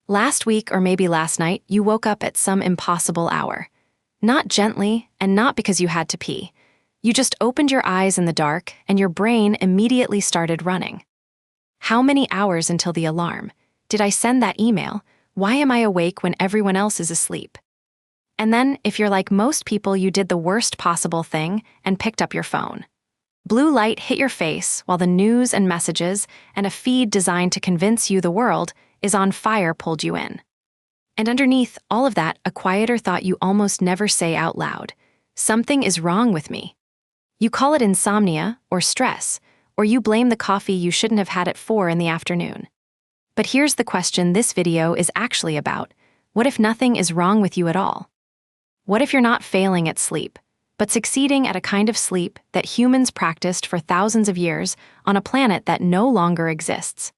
Last week or maybe last night, you woke up at some impossible hour. Not gently, and not because you had to pee. You just opened your eyes in the dark, and your brain immediately started running. How many hours until the alarm? Did I send that email? Why am I awake when everyone else is asleep? And then, if you're like most people, you did the worst possible thing and picked up your phone. Blue light hit your face while the news and messages and a feed designed to convince you the world is on fire pulled you in. And underneath all of that, a quieter thought you almost never say out loud. Something is wrong with me. You call it insomnia or stress, or you blame the coffee you shouldn't have had at 4 in the afternoon. But here's the question this video is actually about. What if nothing is wrong with you at all? What if you're not failing at sleep, but succeeding at a kind of sleep that humans practiced for thousands of years on a planet that no longer exists?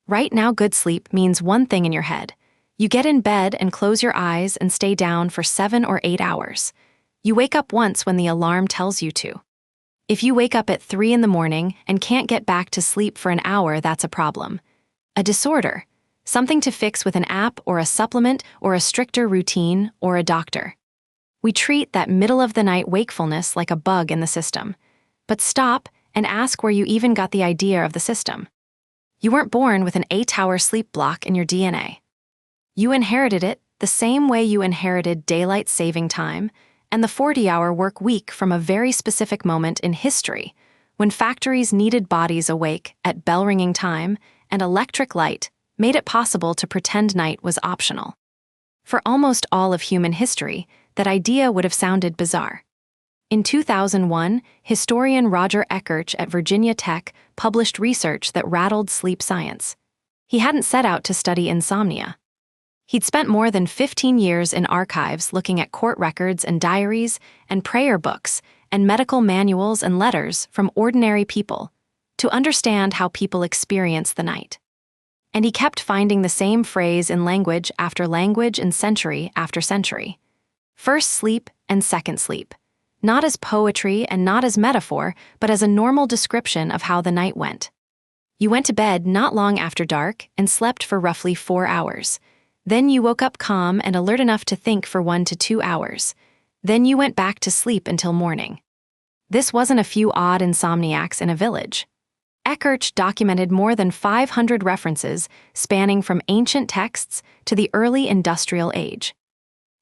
Right now, good sleep means one thing in your head. You get in bed and close your eyes and stay down for 7 or 8 hours. You wake up once when the alarm tells you to. If you wake up at 3 in the morning and can't get back to sleep for an hour, that's a problem. A disorder. Something to fix with an app or a supplement or a stricter routine or a doctor. We treat that middle-of-the-night wakefulness like a bug in the system. But stop and ask where you even got the idea of the system. You weren't born with an 8-hour sleep block in your DNA. You inherited it the same way you inherited daylight saving time and the 40-hour work week from a very specific moment in history when factories needed bodies awake at bell-ringing time and electric light made it possible to pretend night was optional. For almost all of human history, that idea would have sounded bizarre. In 2001, historian Roger Ekirch at Virginia Tech published research that rattled sleep science. He hadn't set out to study insomnia. He'd spent more than 15 years in archives looking at court records and diaries and prayer books and medical manuals and letters from ordinary people to understand how people experience the night. And he kept finding the same phrase in language after language and century after century. First sleep and second sleep. Not as poetry and not as metaphor, but as a normal description of how the night went. You went to bed not long after dark and slept for roughly 4 hours. Then you woke up calm and alert enough to think for 1 to 2 hours. Then you went back to sleep until morning. This wasn't a few odd insomniacs in a village. Ekirch documented more than 500 references spanning from ancient texts to the early industrial age.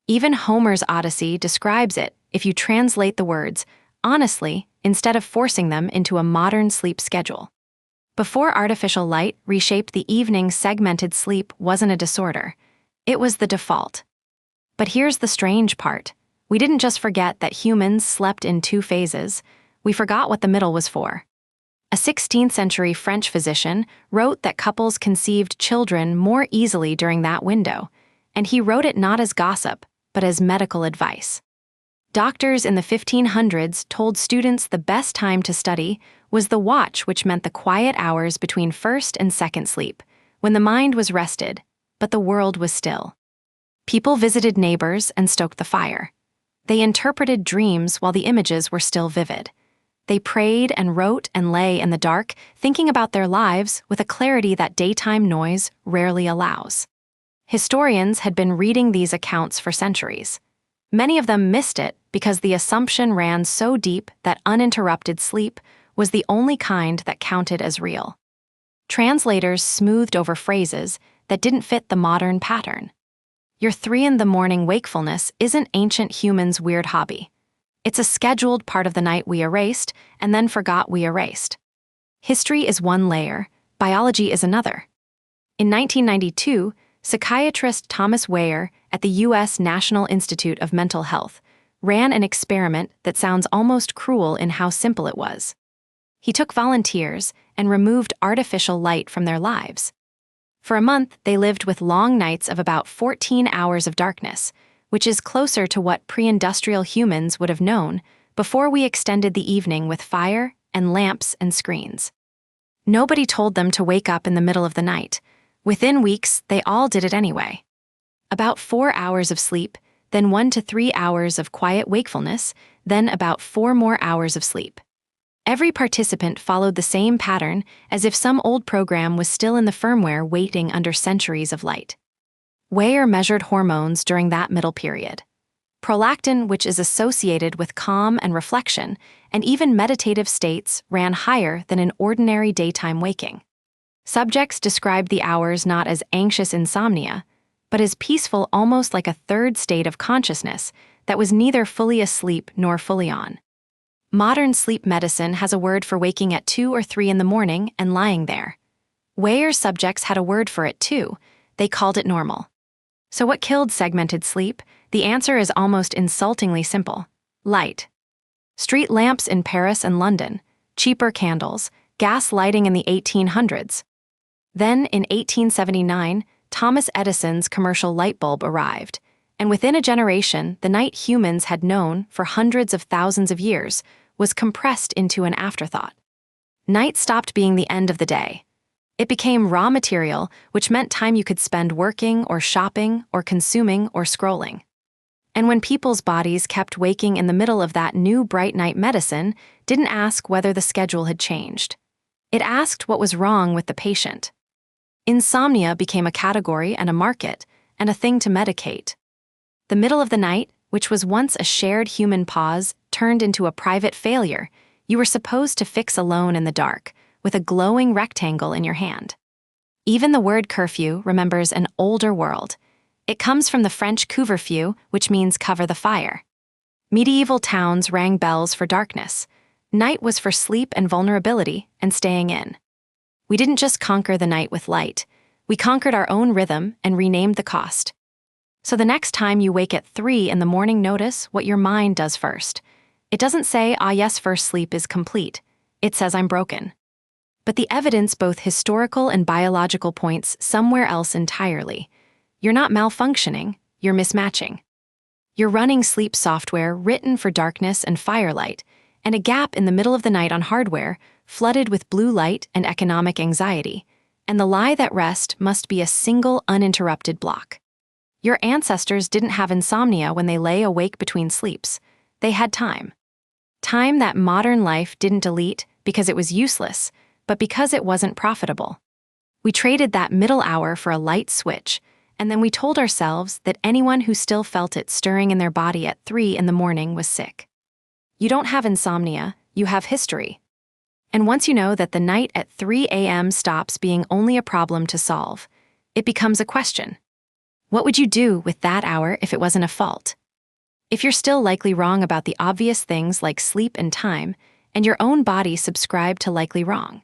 Even Homer's Odyssey describes it if you translate the words honestly instead of forcing them into a modern sleep schedule. Before artificial light reshaped the evening, segmented sleep wasn't a disorder. It was the default. But here's the strange part. We didn't just forget that humans slept in 2 phases. We forgot what the middle was for. A 16th century French physician wrote that couples conceived children more easily during that window, and he wrote it not as gossip, but as medical advice. Doctors in the 1500s told students the best time to study was the watch, which meant the quiet hours between first and second sleep, when the mind was rested, but the world was still. People visited neighbors and stoked the fire. They interpreted dreams while the images were still vivid. They prayed and wrote and lay in the dark, thinking about their lives with a clarity that daytime noise rarely allows. Historians had been reading these accounts for centuries. Many of them missed it because the assumption ran so deep that uninterrupted sleep was the only kind that counted as real. Translators smoothed over phrases that didn't fit the modern pattern. Your 3 in the morning wakefulness isn't ancient humans' weird hobby. It's a scheduled part of the night we erased and then forgot we erased. History is one layer, biology is another. In 1992, psychiatrist Thomas Wehr at the U.S. National Institute of Mental Health ran an experiment that sounds almost cruel in how simple it was. He took volunteers and removed artificial light from their lives. For a month, they lived with long nights of about 14 hours of darkness, which is closer to what pre-industrial humans would have known before we extended the evening with fire and lamps and screens. Nobody told them to wake up in the middle of the night. Within weeks, they all did it anyway. About 4 hours of sleep, then 1 to 3 hours of quiet wakefulness, then about 4 more hours of sleep. Every participant followed the same pattern as if some old program was still in the firmware waiting under centuries of light. Wehr measured hormones during that middle period. Prolactin, which is associated with calm and reflection, and even meditative states, ran higher than in ordinary daytime waking. Subjects described the hours not as anxious insomnia, but as peaceful, almost like a third state of consciousness that was neither fully asleep nor fully on. Modern sleep medicine has a word for waking at 2 or 3 in the morning and lying there. Wehr's subjects had a word for it too. They called it normal. So what killed segmented sleep? The answer is almost insultingly simple: light. Street lamps in Paris and London, cheaper candles, gas lighting in the 1800s. Then, in 1879, Thomas Edison's commercial light bulb arrived, and within a generation, the night humans had known for hundreds of thousands of years was compressed into an afterthought. Night stopped being the end of the day. It became raw material, which meant time you could spend working or shopping or consuming or scrolling. And when people's bodies kept waking in the middle of that new bright night, medicine didn't ask whether the schedule had changed. It asked what was wrong with the patient. Insomnia became a category and a market, and a thing to medicate. The middle of the night, which was once a shared human pause, turned into a private failure you were supposed to fix alone in the dark, with a glowing rectangle in your hand. Even the word curfew remembers an older world. It comes from the French couvre-feu, which means cover the fire. Medieval towns rang bells for darkness. Night was for sleep and vulnerability and staying in. We didn't just conquer the night with light. We conquered our own rhythm and renamed the cost. So the next time you wake at 3 in the morning, notice what your mind does first. It doesn't say, "Ah yes, first sleep is complete." It says, "I'm broken." But the evidence, both historical and biological, points somewhere else entirely. You're not malfunctioning, you're mismatching. You're running sleep software written for darkness and firelight, and a gap in the middle of the night on hardware flooded with blue light and economic anxiety, and the lie that rest must be a single uninterrupted block. Your ancestors didn't have insomnia when they lay awake between sleeps. They had time. Time that modern life didn't delete because it was useless, but because it wasn't profitable. We traded that middle hour for a light switch, and then we told ourselves that anyone who still felt it stirring in their body at 3 in the morning was sick. You don't have insomnia, you have history. And once you know that the night at 3 a.m. stops being only a problem to solve, it becomes a question. What would you do with that hour if it wasn't a fault? If you're still likely wrong about the obvious things like sleep and time, and your own body subscribed to likely wrong,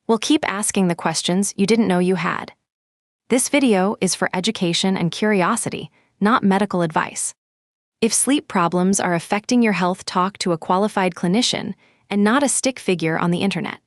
well, keep asking the questions you didn't know you had. This video is for education and curiosity, not medical advice. If sleep problems are affecting your health, talk to a qualified clinician and not a stick figure on the internet.